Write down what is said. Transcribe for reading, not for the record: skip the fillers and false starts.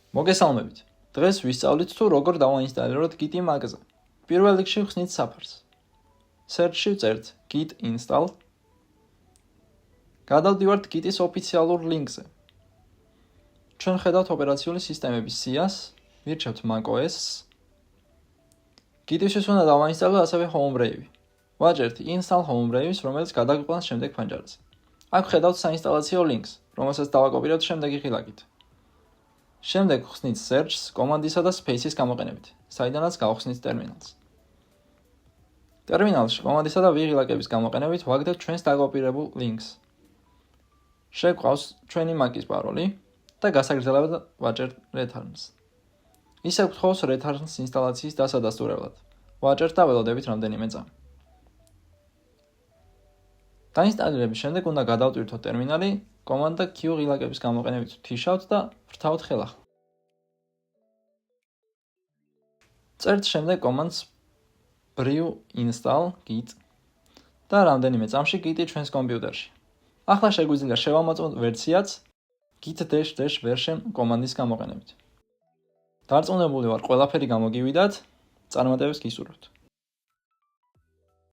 მოგესალმებით. დღეს ვისწავლით თუ როგორ დავაინსტალიროთ Git-ი Mac-ზე. პირველ რიგში ვხსნით საფარს. Search-ში ვწერთ git install. გადავდივართ Git-ის ოფიციალურ ლინკზე. ჩვენ ხედავთ ოპერაციული სისტემების სიას, ვირჩევთ macOS-ს. Git-ისთვის უნდა დავაინსტალოთ ასევე Homebrew. ვაჭერთ install Homebrew-ს, რომელიც გადაგვიყვანს შემდეგ ფანჯარაზე. აქ ხედავთ საინსტალაციო ლინკს, რომელსაც დავაკოპირებთ შემდეგი ღილაკით. შემდეგ ვხსნით search-ს კომანდისა და space-ის გამოყენებით, საიდანაც გავხსნით ტერმინალს. ტერმინალში კომანდისა და ვიღილაკების გამოყენებით ვაგდებთ ჩვენს დაკოპირებულ ლინკს. შეგვყავს ჩვენი Mac-ის პაროლი და გასაგრძელებლად ვაჭერთ returns. ისევ გთხოვს returns ინსტალაციის დასადასტურებლად. ვაჭერთ და ველოდებით რამდენიმე წამი. დაინსტალირების შემდეგ უნდა გადავტვირთოთ ტერმინალი, კომანდა Q ღილაკების გამოყენებით ვთიშავთ და ვრთავთ ხელახლა. წერთ შემდეგ კომანდს brew install git და რამდენიმე წამში Git-ი ჩვენს კომპიუტერში. ახლა შეგვიძლია შევამოწმოთ ვერსიაც git-version კომანდის გამოყენებით. დარწმუნებული ვარ, ყველაფერი გამოგივიდათ, წარმატებებს გისურვებთ.